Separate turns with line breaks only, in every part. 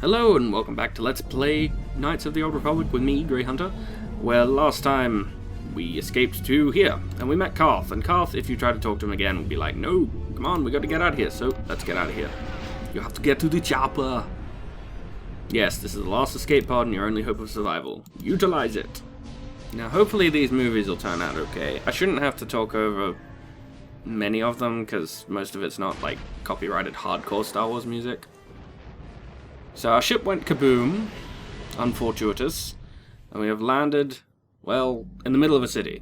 Hello and welcome back to Let's Play Knights of the Old Republic with me, Grey Hunter, where last time we escaped to here, and we met Carth, and Carth, if you try to talk to him again, will be like, no, come on, we gotta get out of here, so let's get out of here. You have to get to the chopper. Yes, this is the last escape pod and your only hope of survival. Utilize it. Now, hopefully these movies will turn out okay. I shouldn't have to talk over many of them, because most of it's not, like, copyrighted hardcore Star Wars music. So our ship went kaboom, unfortuitous, and we have landed, well, in the middle of a city.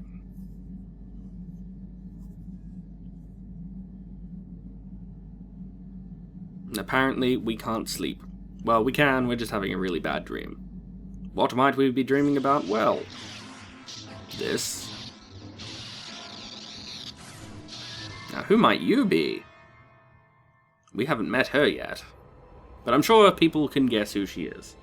And apparently we can't sleep. Well, we can, we're just having a really bad dream. What might we be dreaming about? Well, this. Now, who might you be? We haven't met her yet. But I'm sure people can guess who she is.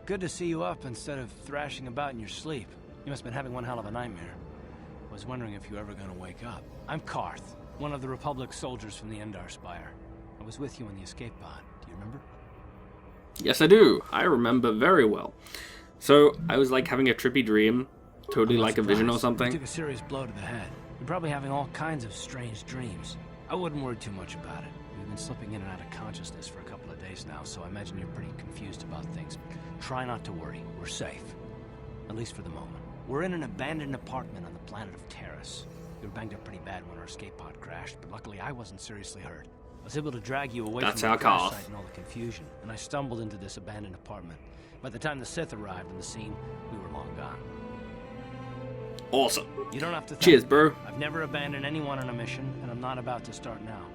Good to see you up instead of thrashing about in your sleep. You must have been having one hell of a nightmare. I was wondering if you were ever going to wake up. I'm Carth, one of the Republic soldiers from the Endar Spire. I was with you in the escape pod. Do you remember?
Yes, I do. I remember very well. So, I was like having a trippy dream. Totally like a vision or something.
You took a serious blow to the head. You're probably having all kinds of strange dreams. I wouldn't worry too much about it. We've been slipping in and out of consciousness for a couple of days now, so I imagine you're pretty confused about things. Try not to worry. We're safe. At least for the moment. We're in an abandoned apartment on the planet of Terrace. We were banged up pretty bad when our escape pod crashed, but luckily I wasn't seriously hurt. I was able to drag you away from the crash site and all the confusion, and I stumbled into this abandoned apartment. By the time the Sith arrived on the scene, we were long gone.
Awesome.
You don't have to thank
Cheers, bro.
I've never abandoned anyone on a mission, and I'm not about to start now.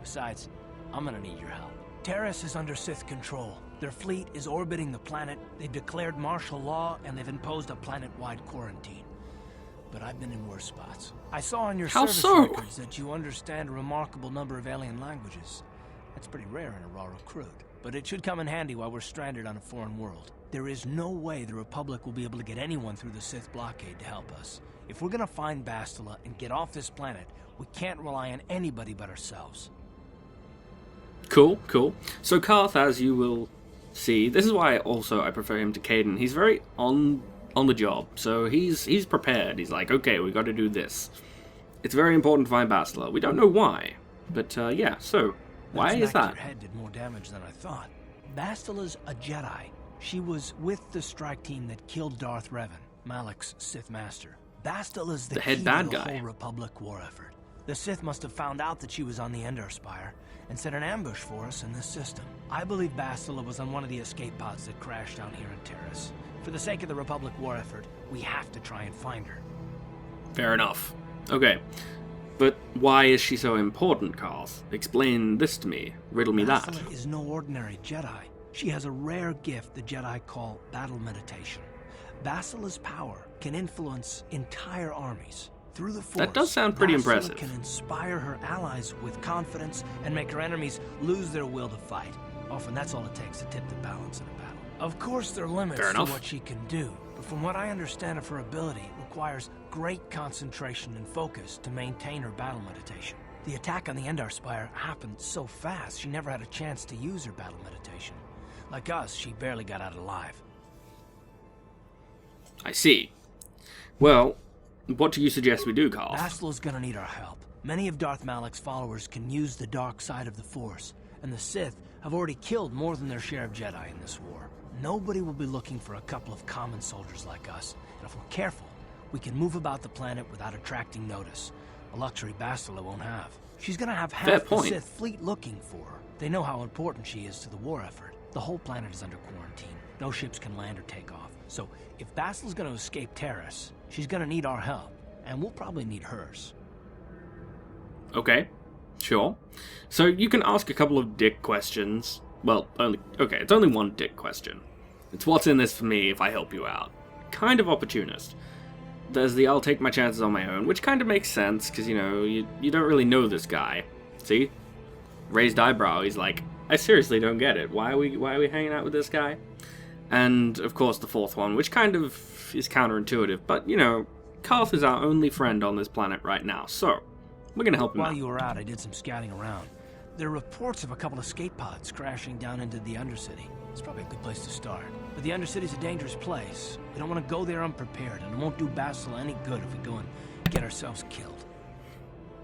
Besides, I'm gonna need your help. Terrace is under Sith control. Their fleet is orbiting the planet, they've declared martial law, and they've imposed a planet-wide quarantine. But I've been in worse spots. I saw on your service records that you understand a remarkable number of alien languages. That's pretty rare in a raw recruit. But it should come in handy while we're stranded on a foreign world. There is no way the Republic will be able to get anyone through the Sith blockade to help us. If we're gonna find Bastilla and get off this planet, we can't rely on anybody but ourselves.
Cool, cool. So Carth, as you will see, this is why also I prefer him to Caden. He's very on the job, so he's prepared. He's like, okay, we got to do this. It's very important to find Bastilla. We don't know why, but yeah. So why is that?
Your head did more damage than I thought. Bastilla's a Jedi. She was with the strike team that killed Darth Revan, Malak's Sith master. Bastilla's the
head
key
bad
to the
guy.
whole Republic war effort. The Sith must have found out that she was on the Endar Spire and set an ambush for us in this system. I believe Bastilla was on one of the escape pods that crashed down here in Terrace. For the sake of the Republic war effort, we have to try and find her.
Fair enough. Okay. But why is she so important, Carth? Explain this to me. Riddle me that.
Bastilla is no ordinary Jedi. She has a rare gift the Jedi call battle meditation. Bastilla's power can influence entire armies. Through the Force,
that does sound pretty
Bastilla
impressive.
Can inspire her allies with confidence and make her enemies lose their will to fight. Often that's all it takes to tip the balance in a battle. Of course there are limits to what she can do, but from what I understand of her ability, it requires great concentration and focus to maintain her battle meditation. The attack on the Endar Spire happened so fast, she never had a chance to use her battle meditation. Like us, she barely got out alive.
I see. Well, what do you suggest we do, Carl?
Bastilla's gonna need our help. Many of Darth Malak's followers can use the dark side of the Force, and the Sith have already killed more than their share of Jedi in this war. Nobody will be looking for a couple of common soldiers like us, and if we're careful, we can move about the planet without attracting notice, a luxury Bastilla won't have. She's gonna have half the Sith fleet looking for her. They know how important she is to the war effort. The whole planet is under quarantine. No ships can land or take off. So, if Bastilla's gonna escape Terrace, she's gonna need our help, and we'll probably need hers.
Okay, sure. So you can ask a couple of dick questions. Well, it's only one dick question. It's what's in this for me if I help you out. Kind of opportunist. There's the I'll take my chances on my own, which kind of makes sense, because, you know, you don't really know this guy. See? Raised eyebrow, he's like, I seriously don't get it. Why are we hanging out with this guy? And, of course, the fourth one, which kind of is counterintuitive, but, you know, Carth is our only friend on this planet right now, so we're gonna help him
While
out.
you were out, I did some scouting around. There are reports of a couple of escape pods crashing down into the Undercity. It's probably a good place to start. But the Undercity's a dangerous place. We don't want to go there unprepared, and it won't do Bastilla any good if we go and get ourselves killed.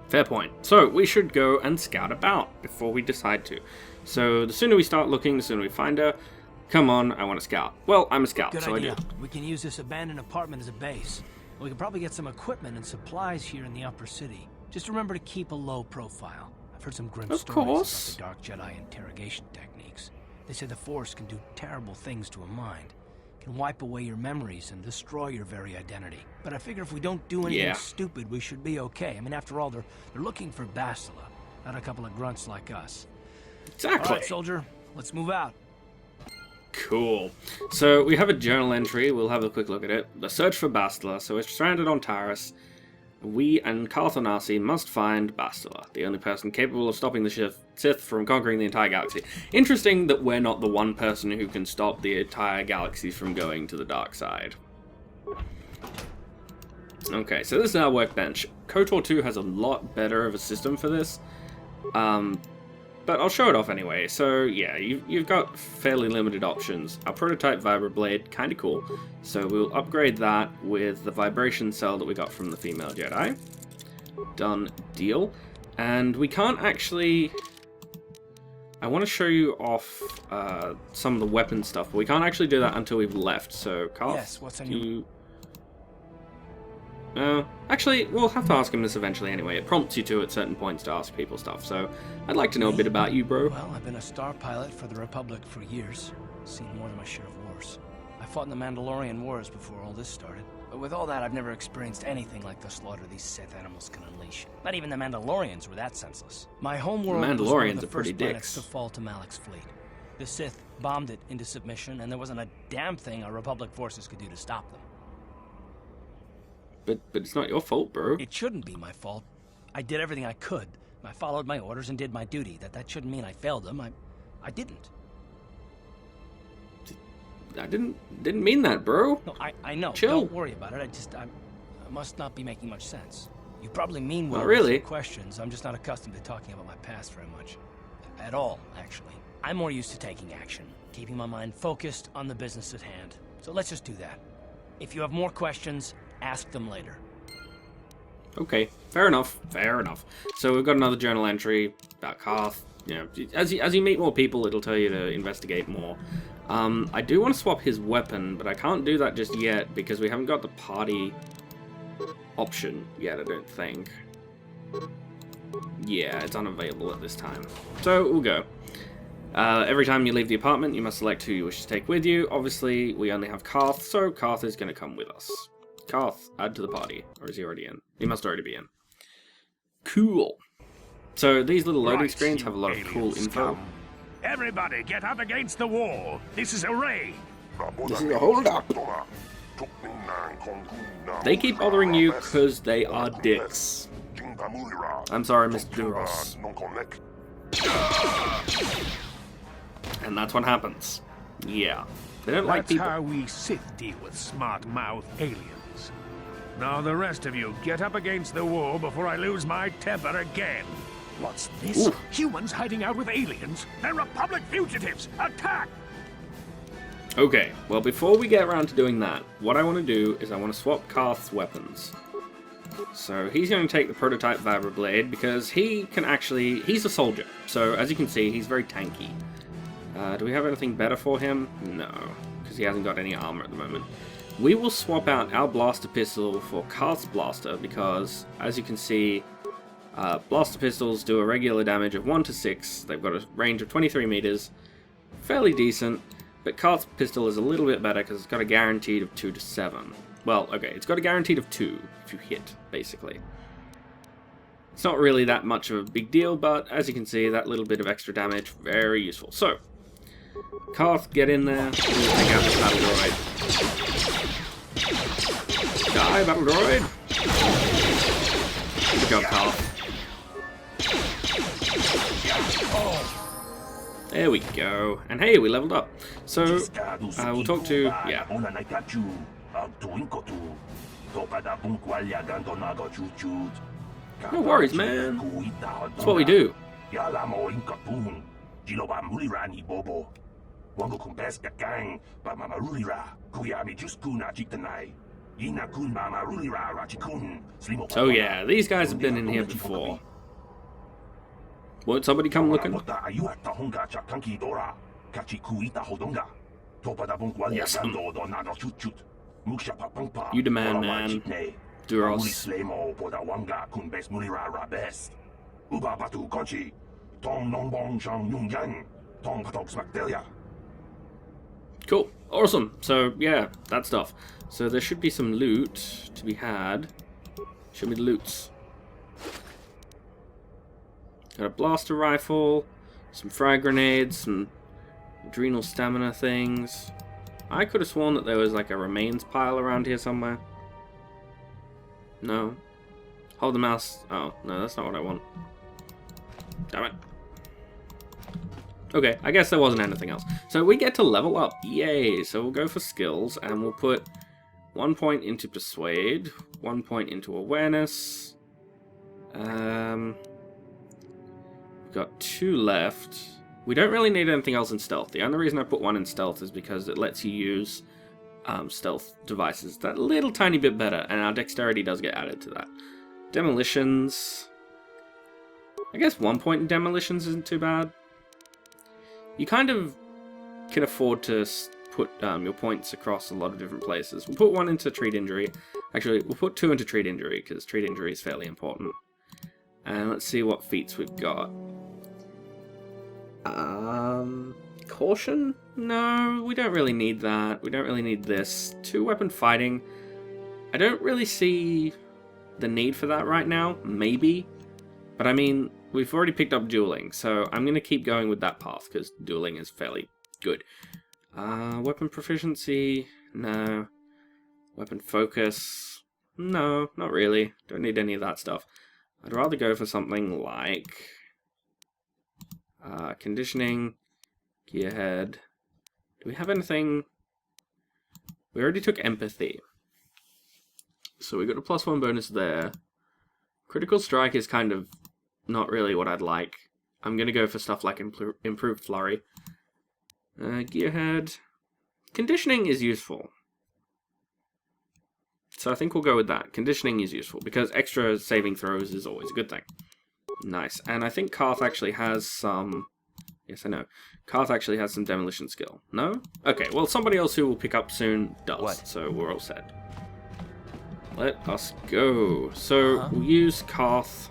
Fair point. So we should go and scout about before we decide to. So the sooner we start looking, the sooner we find her. Come on, I want to scout. Well, I'm a scout,
Good
so
idea.
I do.
We can use this abandoned apartment as a base. We can probably get some equipment and supplies here in the upper city. Just remember to keep a low profile. I've heard some grim
Of
stories
course.
about the Dark Jedi interrogation techniques. They say the Force can do terrible things to a mind. Can wipe away your memories and destroy your very identity. But I figure if we don't do anything stupid, we should be okay. I mean, after all, they're looking for Bastilla, not a couple of grunts like us.
Exactly.
All right, soldier, let's move out.
Cool. So we have a journal entry. We'll have a quick look at it. The search for Bastilla. So we're stranded on Taris. We and Carth must find Bastilla, the only person capable of stopping the Sith from conquering the entire galaxy. Interesting that we're not the one person who can stop the entire galaxy from going to the dark side. Okay, so this is our workbench. KOTOR 2 has a lot better of a system for this. But I'll show it off anyway. So yeah, you've got fairly limited options. Our prototype vibroblade, kind of cool. So we'll upgrade that with the vibration cell that we got from the female Jedi. Done deal. And we can't actually... I want to show you off some of the weapon stuff, but we can't actually do that until we've left. So Carl,
Yes, what's on your...
actually, we'll have to ask him this eventually anyway. It prompts you to at certain points to ask people stuff, so I'd like to know a bit about you, bro.
Well, I've been a star pilot for the Republic for years. Seen more than my share of wars. I fought in the Mandalorian Wars before all this started. But with all that, I've never experienced anything like the slaughter these Sith animals can unleash. Not even the Mandalorians were that senseless. My home world was one of the first planets to fall to Malak's fleet. The Sith bombed it into submission, and there wasn't a damn thing our Republic forces could do to stop them.
But it's not your fault, bro.
It shouldn't be my fault. I did everything I could. I followed my orders and did my duty. That shouldn't mean I failed them. I didn't.
I didn't mean that, bro.
No, I know.
Chill.
Don't worry about it. I must not be making much sense. You probably mean well
Not really.
with your questions. I'm just not accustomed to talking about my past very much. At all, actually. I'm more used to taking action, keeping my mind focused on the business at hand. So let's just do that. If you have more questions, ask them later.
Okay, fair enough. Fair enough. So we've got another journal entry about Carth. You know, as you meet more people, it'll tell you to investigate more. I do want to swap his weapon, but I can't do that just yet because we haven't got the party option yet, I don't think. Yeah, it's unavailable at this time. So we'll go. Every time you leave the apartment, you must select who you wish to take with you. Obviously, we only have Carth, so Carth is going to come with us. Carth, add to the party. Or is he already in? He must already be in. Cool. So these little loading screens have a lot of cool info.
Everybody get up against the wall. This is a raid.
This is a hold-up.
They keep bothering you because they are dicks. I'm sorry, Mr. Duros. And that's what happens. Yeah. They don't like people.
That's how we Sith deal with smart-mouth aliens. Now the rest of you, get up against the wall before I lose my temper again. What's this?
Ooh.
Humans hiding out with aliens? They're Republic fugitives! Attack!
Okay, well before we get around to doing that, what I want to do is I want to swap Carth's weapons. So he's going to take the prototype vibroblade because he can actually... He's a soldier, so as you can see, he's very tanky. Do we have anything better for him? No, because he hasn't got any armor at the moment. We will swap out our blaster pistol for Carth's blaster because, as you can see, blaster pistols do a regular damage of 1 to 6. They've got a range of 23 meters. Fairly decent, but Carth's pistol is a little bit better because it's got a guaranteed of 2 to 7. Well, okay, it's got a guaranteed of 2 if you hit, basically. It's not really that much of a big deal, but as you can see, that little bit of extra damage, very useful. So, Carth, get in there. We'll take out this battle droid. Die, battle droid! Good job, Carth. There we go. And hey, we leveled up. So, we'll talk to... yeah. No worries, man. That's what we do. So yeah, these guys have been in here before. Won't somebody come looking? Yes. You demand, man. Duros. Cool. Awesome. So, yeah, that stuff. So there should be some loot to be had. Show me the loots. Got a blaster rifle, some frag grenades, some adrenal stamina things. I could have sworn that there was like a remains pile around here somewhere. No. Hold the mouse. Oh, no, that's not what I want. Damn it. Okay, I guess there wasn't anything else. So we get to level up. Yay! So we'll go for skills, and we'll put 1 point into Persuade, 1 point into Awareness. We've got 2 left. We don't really need anything else in Stealth. The only reason I put 1 in Stealth is because it lets you use stealth devices that little tiny bit better, and our Dexterity does get added to that. Demolitions. I guess 1 point in Demolitions isn't too bad. You kind of can afford to put your points across a lot of different places. We'll put 1 into Treat Injury. Actually, we'll put 2 into Treat Injury, because Treat Injury is fairly important. And let's see what feats we've got. Caution? No, we don't really need that. We don't really need this. 2-weapon fighting. I don't really see the need for that right now. Maybe. But I mean, we've already picked up dueling, so I'm going to keep going with that path, because dueling is fairly good. Weapon proficiency? No. Weapon focus? No, not really. Don't need any of that stuff. I'd rather go for something like conditioning, gearhead. Do we have anything? We already took empathy. So we got a +1 bonus there. Critical strike is kind of not really what I'd like. I'm going to go for stuff like improved flurry. Gearhead. Conditioning is useful. So I think we'll go with that. Conditioning is useful, because extra saving throws is always a good thing. Nice. And I think Carth actually has some... Yes, I know. Carth actually has some demolition skill. No? Okay, well, somebody else who will pick up soon does. What? So we're all set. Let us go. So we'll use Carth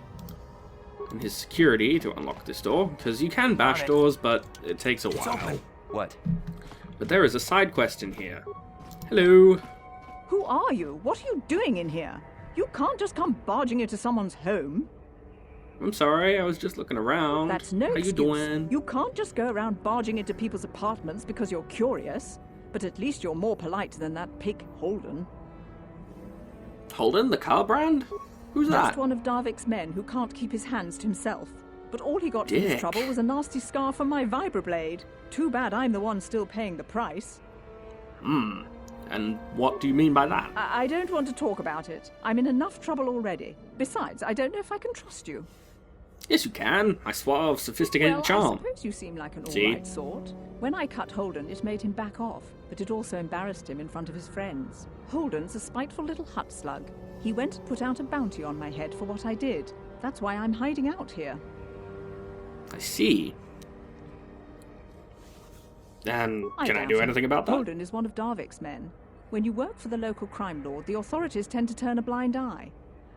and his security to unlock this door, because you can bash doors, but it takes a while.
Open. What?
But there is a side quest in here. Hello.
Who are you? What are you doing in here? You can't just come barging into someone's home.
I'm sorry, I was just looking around.
That's no excuse.
How you doing?
You can't just go around barging into people's apartments because you're curious. But at least you're more polite than that pig Holden.
Holden, the car brand? Who's that?
Just one of Darvik's men who can't keep his hands to himself. But all he got for his trouble was a nasty scar from my vibroblade. Too bad I'm the one still paying the price.
And what do you mean by that?
I don't want to talk about it. I'm in enough trouble already. Besides, I don't know if I can trust you.
Yes, you can. My suave, sophisticated charm.
I suppose you seem like an all-right sort. When I cut Holden, it made him back off, but it also embarrassed him in front of his friends. Holden's a spiteful little hut slug. He went and put out a bounty on my head for what I did. That's why I'm hiding out here.
I see. And can I do anything about that?
Holden is one of Darvik's men. When you work for the local crime lord, the authorities tend to turn a blind eye.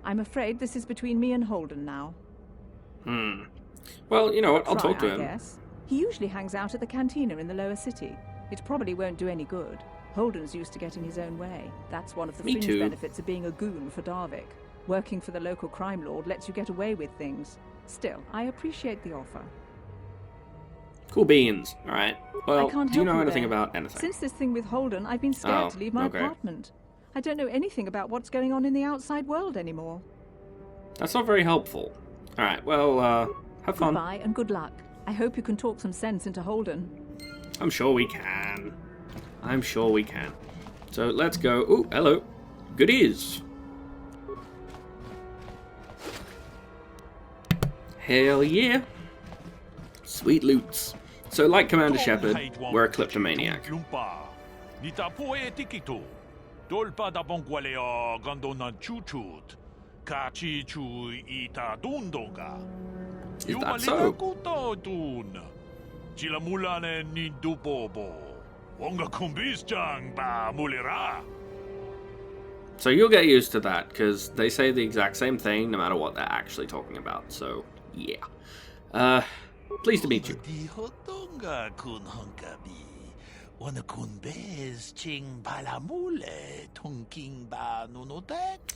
I'm afraid this is between me and Holden now.
Well, you know what? I'll talk to him.
I guess. He usually hangs out at the cantina in the lower city. It probably won't do any good. Holden's used to getting his own way. That's one of the fringe benefits of being a goon for Darvik. Working for the local crime lord lets you get away with things. Still, I appreciate the offer.
Cool beans. Alright. Well, do you know anything
there.
about anything?
Since this thing with Holden, I've been scared to leave my apartment. I don't know anything about what's going on in the outside world anymore.
That's not very helpful. Alright, well, have fun.
Goodbye and good luck. I hope you can talk some sense into Holden.
I'm sure we can. I'm sure we can. So let's go. Oh, hello. Goodies. Hell yeah. Sweet loots. So, like Commander Shepard, we're a kleptomaniac. Is that so? So you'll get used to that, because they say the exact same thing no matter what they're actually talking about, so yeah. Pleased to meet you.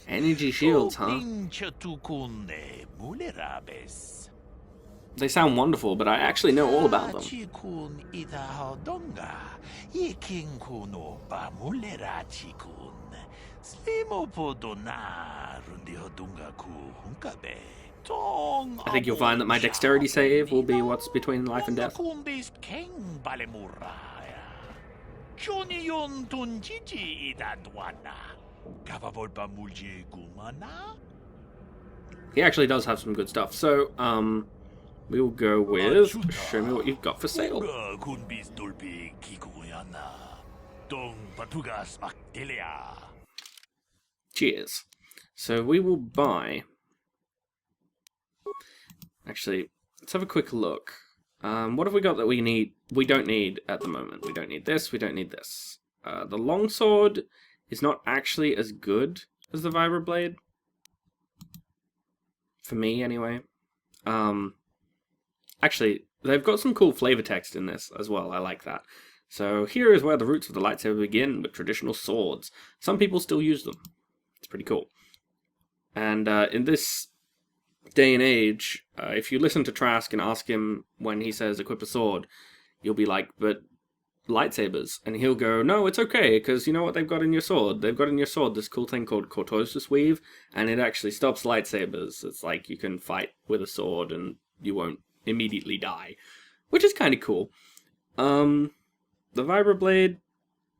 Energy shields, huh? They sound wonderful, but I actually know all about them. I think you'll find that my dexterity save will be what's between life and death. He actually does have some good stuff, so, we will go with, show me what you've got for sale. Cheers. So we will buy... Actually, let's have a quick look. What have we got that we need? We don't need at the moment. We don't need this, we don't need this. The longsword is not actually as good as the vibroblade. For me, anyway. Actually, they've got some cool flavor text in this as well. I like that. So here is where the roots of the lightsaber begin with traditional swords. Some people still use them. It's pretty cool. And in this day and age, if you listen to Trask and ask him when he says equip a sword, you'll be like, but lightsabers. And he'll go, no, it's okay, because you know what they've got in your sword? They've got in your sword this cool thing called Cortosis Weave, and it actually stops lightsabers. It's like you can fight with a sword and you won't immediately die, which is kind of cool. The vibroblade,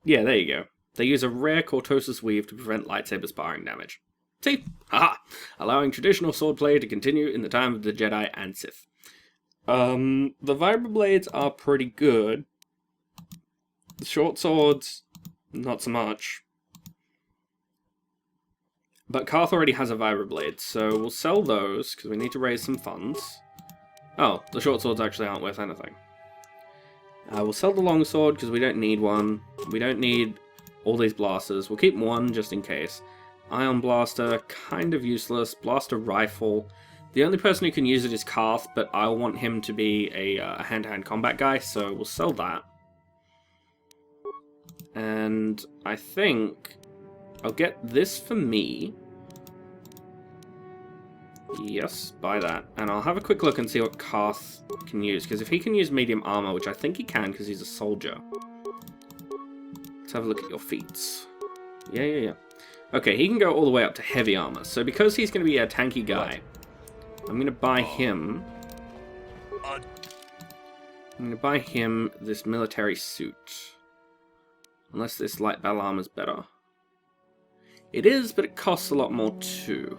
yeah, there you go. They use a rare Cortosis Weave to prevent lightsaber sparring damage. See? Haha! Allowing traditional swordplay to continue in the time of the Jedi and Sith. The vibroblades are pretty good. The short swords, not so much. But Carth already has a vibroblade, so we'll sell those, because we need to raise some funds. Oh, the short swords actually aren't worth anything. We'll sell the longsword, because we don't need one. We don't need all these blasters. We'll keep one, just in case. Ion blaster, kind of useless. Blaster rifle. The only person who can use it is Carth, but I want him to be a hand-to-hand combat guy, so we'll sell that. And I think I'll get this for me. Yes, buy that. And I'll have a quick look and see what Carth can use, because if he can use medium armor, which I think he can because he's a soldier. Let's have a look at your feats. Yeah. Okay, he can go all the way up to heavy armor. So because he's going to be a tanky guy, I'm going to buy him... I'm going to buy him this military suit. Unless this light battle armor is better. It is, but it costs a lot more too.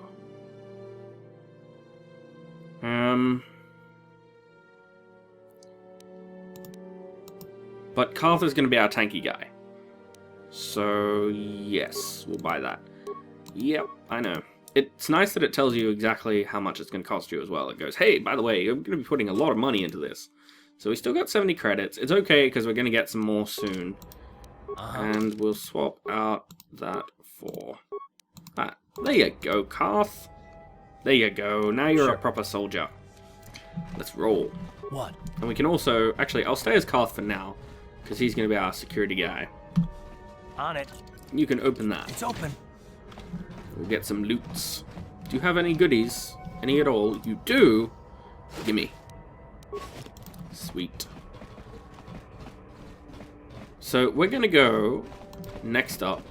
But Carth is going to be our tanky guy. So, yes, we'll buy that. Yep, I know. It's nice that it tells you exactly how much it's going to cost you as well. It goes, hey, by the way, you're going to be putting a lot of money into this. So we still got 70 credits. It's okay, because we're going to get some more soon. And we'll swap out that for that. There you go, Carth. There you go. Now you're a proper soldier. Let's roll.
What?
And we can also... Actually, I'll stay as Carth for now, because he's going to be our security guy.
On it.
You can open that.
It's open.
We'll get some loots. Do you have any goodies? Any at all? You do? Gimme. Sweet. So we're going to go next up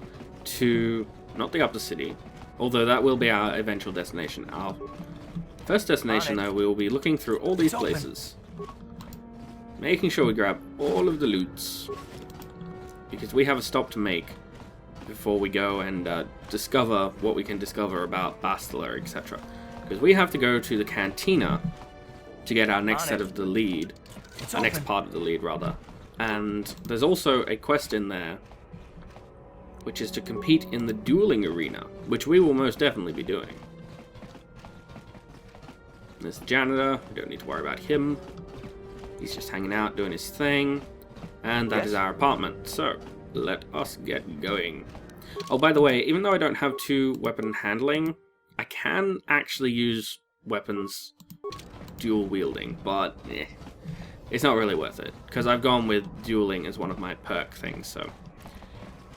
to, not the upper city, although that will be our eventual destination. Our first destination, though, we will be looking through all these places. Making sure we grab all of the loots. Because we have a stop to make before we go and discover what we can discover about Bastilla, etc. Because we have to go to the cantina to get our next
On
set
it.
of the lead.
It's
Our next
open.
part of the lead, rather. And there's also a quest in there, which is to compete in the dueling arena, which we will most definitely be doing. There's the janitor. We don't need to worry about him. He's just hanging out, doing his thing. And that is our apartment. So, let us get going. Oh, by the way, even though I don't have 2 weapon handling, I can actually use weapons dual wielding, but it's not really worth it, because I've gone with dueling as one of my perk things, so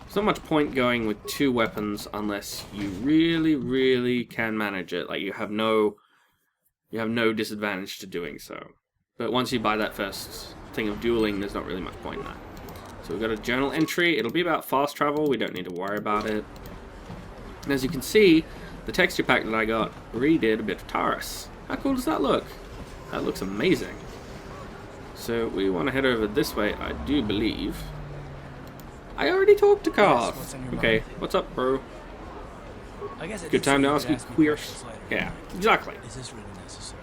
there's not much point going with 2 weapons unless you really, really can manage it. Like, you have no disadvantage to doing so. But once you buy that first thing of dueling, there's not really much point in that. So we've got a journal entry. It'll be about fast travel. We don't need to worry about it. And as you can see, the texture pack that I got redid a bit of Taurus. How cool does that look? That looks amazing. So we want to head over this way, I do believe. I already talked to Carl.
Yes, what's on your
Okay,
mind?
what's up, bro?
I guess I
Good
did
time
say
to
you
ask
could
you
me
queers.
questions later.
Yeah, exactly.
Is this really necessary?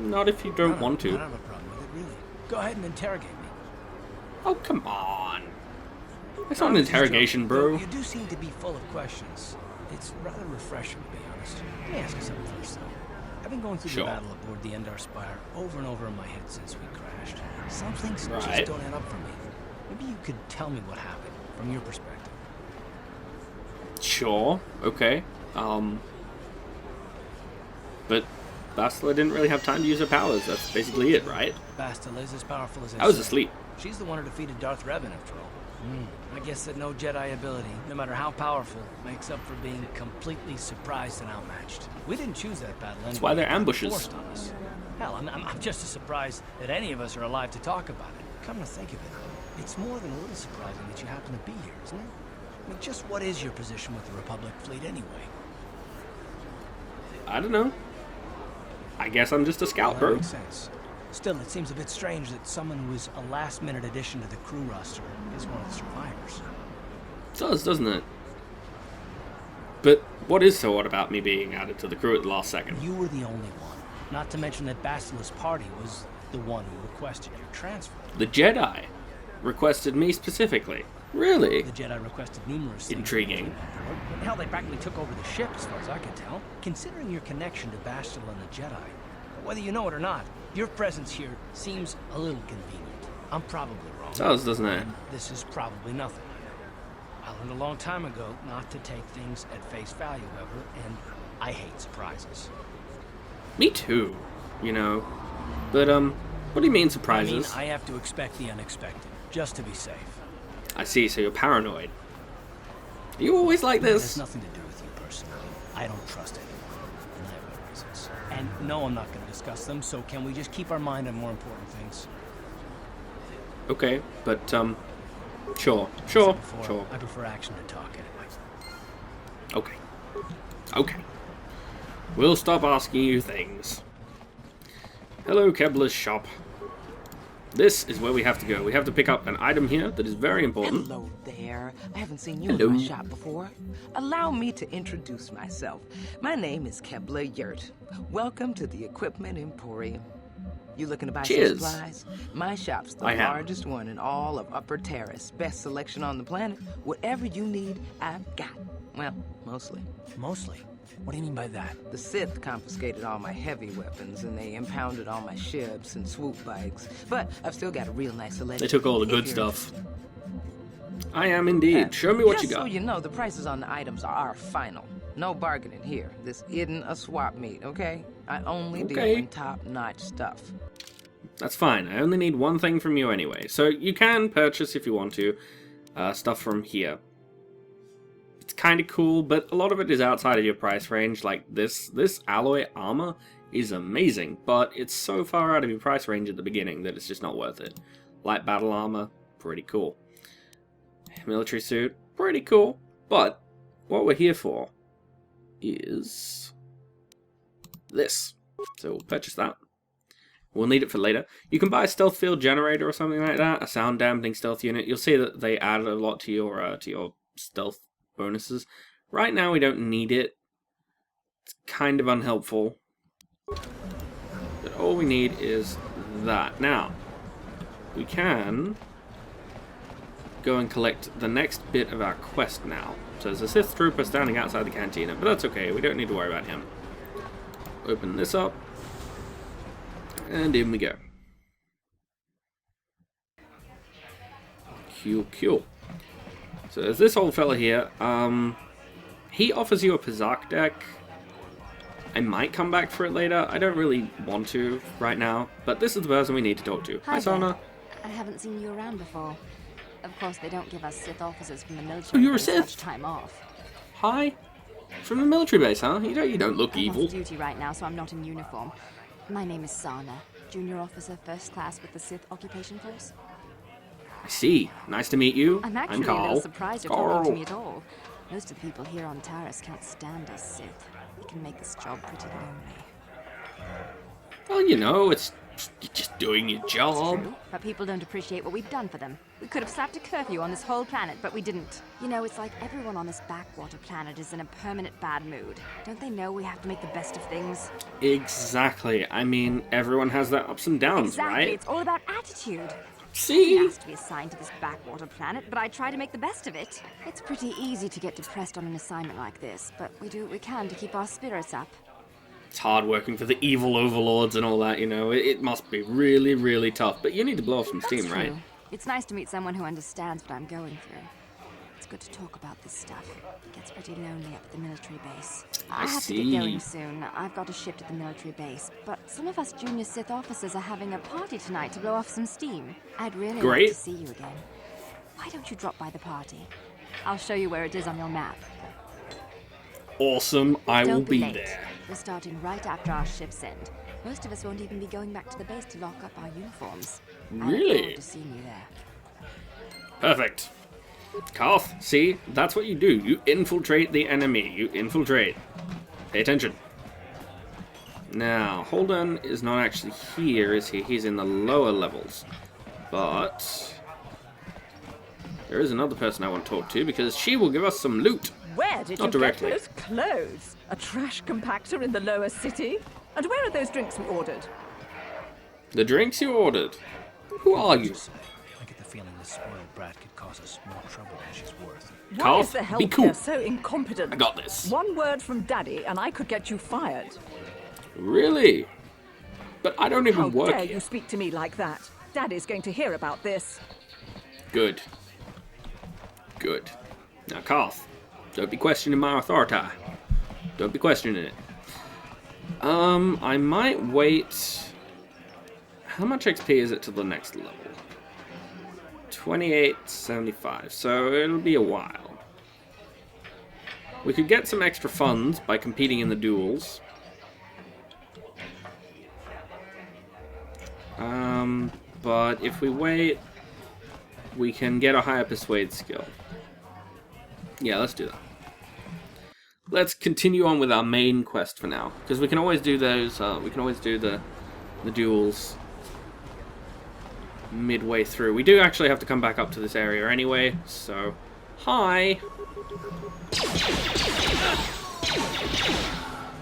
Not if you don't want
I
to.
don't have a problem with it, really. Go ahead and interrogate me.
Oh, come on. It's
No,
not an
I was just
interrogation,
joking,
bro.
though You do seem to be full of questions. It's rather refreshing, to be honest. Let me ask you something first, though. I've been going through
Sure.
the battle aboard the Endar Spire over and over in my head since we crashed. Some things
Right.
just don't add up for me. Maybe you could tell me what happened from your perspective.
Sure, okay. But Bastilla didn't really have time to use her powers. That's basically it, right?
Bastilla is as powerful as
I was
say.
asleep.
She's the one who defeated Darth Revan, after all. I guess that no Jedi ability, no matter how powerful, makes up for being completely surprised and outmatched. We didn't choose that battle anyway.
That's why they're
It was
ambushes.
forced on us. Hell, I'm just as surprised that any of us are alive to talk about it. Come to think of it, it's more than a little surprising that you happen to be here, isn't it? I mean, just what is your position with the Republic fleet anyway?
I don't know. I guess I'm just a scout,
Well, that
bro.
makes sense. Still, it seems a bit strange that someone who is a last-minute addition to the crew roster is one of the survivors.
It does, doesn't it? But what is so odd about me being added to the crew at the last second?
You were the only one. Not to mention that Bastilla's party was the one who requested your transfer.
The Jedi requested me specifically. Really?
The Jedi requested numerous things.
Intriguing.
Hell, they practically took over the ship, as far as I can tell. Considering your connection to Bastilla and the Jedi, whether you know it or not, your presence here seems a little convenient. I'm probably wrong.
It does, doesn't it?
And this is probably nothing. I learned a long time ago not to take things at face value, ever, and I hate surprises.
Me too, you know. But, what do you mean
I
surprises?
mean, I have to expect the unexpected, just to be safe.
I see, so you're paranoid. Are you always like
It has
this?
nothing to do with you personally. I don't trust anyone, and I have my reasons. And no, I'm not going to discuss them, so can we just keep our mind on more important things?
Okay, but, sure,
As I
sure,
said before,
sure.
I prefer action to talk anyway.
Okay. Okay. We'll stop asking you things. Hello, Kebler's shop. This is where we have to go. We have to pick up an item here that is very important.
Hello there. I haven't seen you
Hello.
in my shop before. Allow me to introduce myself. My name is Kebler Yurt. Welcome to the Equipment Emporium. You looking to buy
Cheers.
some supplies? My shop's the
I am.
largest one in all of Upper Terrace. Best selection on the planet. Whatever you need, I've got. Well, mostly.
Mostly. What do you mean by that?
The Sith confiscated all my heavy weapons, and they impounded all my ships and swoop bikes. But I've still got a real nice selection.
They took all the good
Here.
stuff. I am indeed. Show me what you
Just so
got.
you know, the prices on the items are final. No bargaining here. This isn't a swap meet, okay? I only deal
Okay.
in top-notch stuff.
That's fine. I only need one thing from you anyway. So you can purchase, if you want to, stuff from here. It's kind of cool, but a lot of it is outside of your price range. Like this alloy armor is amazing, but it's so far out of your price range at the beginning that it's just not worth it. Light battle armor, pretty cool. Military suit, pretty cool. But what we're here for is this. So we'll purchase that. We'll need it for later. You can buy a stealth field generator or something like that, a sound dampening stealth unit. You'll see that they added a lot to your stealth bonuses. Right now we don't need it. It's kind of unhelpful, all we need is that. Now, we can go and collect the next bit of our quest now. So there's a Sith trooper standing outside the cantina, but that's okay, we don't need to worry about him. Open this up, and in we go. Cool. So there's this old fella here. He offers you a Pazak deck. I might come back for it later. I don't really want to right now, but this is the person we need to talk to. Hi, Sana.
I haven't seen you around before. Of course, they don't give us Sith officers from the military.
Oh, you're a Sith?
Much time off.
Hi. From the military base, huh? You don't look
I'm
evil.
off duty right now, so I'm not in uniform. My name is Sana, junior officer, first class with the Sith occupation force.
I see. Nice to meet you.
I'm actually a
Karl.
little surprised you're
Karl.
talking to me at all. Most of the people here on Taris can't stand us Sith. We can make this job pretty lonely.
Well, you know, you're just doing your
It's
job.
true, but people don't appreciate what we've done for them. We could have slapped a curfew on this whole planet, but we didn't. You know, it's like everyone on this backwater planet is in a permanent bad mood. Don't they know we have to make the best of things?
Exactly. I mean, everyone has their ups and downs,
Exactly,
right?
it's all about attitude. I
See?
asked to be assigned to this backwater planet, but I try to make the best of it. It's pretty easy to get depressed on an assignment like this, but we do what we can to keep our spirits up.
It's hard working for the evil overlords and all that, you know. It must be really, really tough. But you need to blow off some steam,
That's
right?
true. It's nice to meet someone who understands what I'm going through. It's good to talk about this stuff. It gets pretty lonely up at the military base. I have to get going soon. I've got a shift at the military base, but some of us junior Sith officers are having a party tonight to blow off some steam. I'd really like to see you again. Why don't you drop by the party? I'll show you where it is on your map.
Awesome. I will
Don't be
be
late.
there.
We're starting right after our ship's end. Most of us won't even be going back to the base to lock up our uniforms. I look
Really?
forward to seeing you there.
Perfect. Carth, see? That's what you do. You infiltrate the enemy. You infiltrate. Pay attention. Now, Holden is not actually here, is he? He's in the lower levels. But there is another person I want to talk to because she will give us some loot.
Where did
Not
you
directly.
get those clothes? A trash compactor in the lower city? And where are those drinks we ordered?
The drinks you ordered. Who are you?
I get the feeling this spoiled brat could cause us more trouble than she's worth.
Why
Carl,
is the
be
help
cool.
here so incompetent?
I got this.
One word from Daddy and I could get you fired.
Really? But I don't even
How
work
dare
here.
you speak to me like that? Daddy's going to hear about this.
Good. Good. Now, Carth, don't be questioning my authority. Don't be questioning it. I might wait. How much XP is it to the next level? 2875. So it'll be a while. We could get some extra funds by competing in the duels. But if we wait, we can get a higher persuade skill. Yeah, let's do that. Let's continue on with our main quest for now, because we can always do those. We can always do the duels midway through. We do actually have to come back up to this area anyway. So, hi.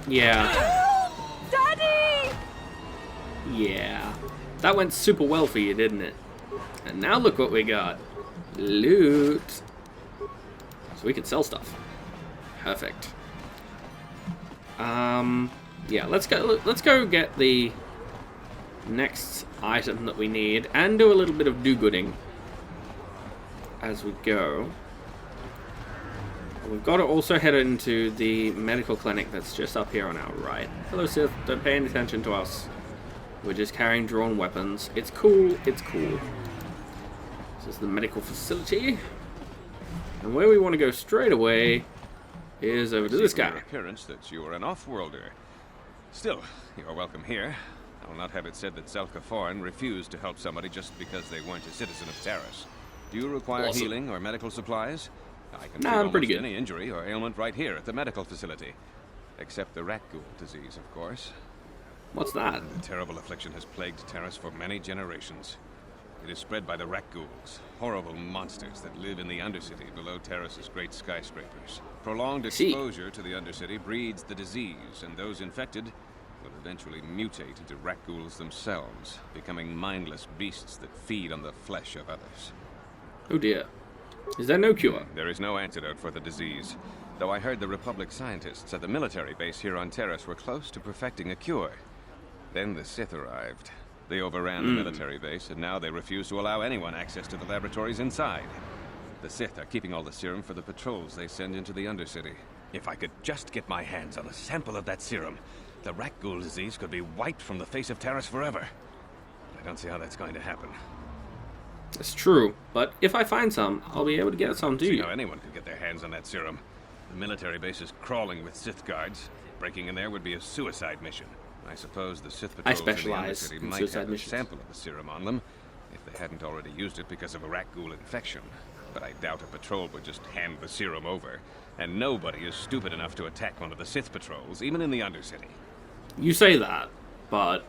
Yeah.
Daddy!
Yeah. That went super well for you, didn't it? And now look what we got. Loot. So we can sell stuff. Perfect. Yeah, let's go get the next item that we need and do a little bit of do-gooding as we go. We've got to also head into the medical clinic that's just up here on our right. Hello, Sith. Don't pay any attention to us. We're just carrying drawn weapons. It's cool. It's cool. This is the medical facility. And where we want to go straight away is over to this guy.
Your appearance that you are an off-worlder. Still, you are welcome here. I will not have it said that Zelka Foreign refused to help somebody just because they weren't a citizen of Taris. Do you require
Awesome.
healing or medical supplies? I can
Nah,
treat
I'm pretty
almost
good.
any injury or ailment right here at the medical facility. Except the rat ghoul disease, of course.
What's that?
The terrible affliction has plagued Taris for many generations. It is spread by the rat ghouls, horrible monsters that live in the Undercity below Taris's great skyscrapers. Prolonged
See.
exposure to the Undercity breeds the disease, and those infected will eventually mutate into rat ghouls themselves, becoming mindless beasts that feed on the flesh of others.
Oh dear. Is there no cure?
There is no antidote for the disease, though I heard the Republic scientists at the military base here on Terrace were close to perfecting a cure. Then the Sith arrived. They overran the military base, and now they refuse to allow anyone access to the laboratories inside. The Sith are keeping all the serum for the patrols they send into the Undercity. If I could just get my hands on a sample of that serum, the rat ghoul disease could be wiped from the face of Terrace forever. I don't see how that's going to happen.
That's true, but if I find some, I'll be able to get some to
See
you.
how anyone could get their hands on that serum. The military base is crawling with Sith guards. Breaking in there would be a suicide mission. I suppose the Sith patrols in the
specialize
Undercity
in
might
suicide
have a
missions.
sample of the serum on them, if they hadn't already used it because of a rat ghoul infection. But I doubt a patrol would just hand the serum over, and nobody is stupid enough to attack one of the Sith patrols, even in the Undercity.
You say that, but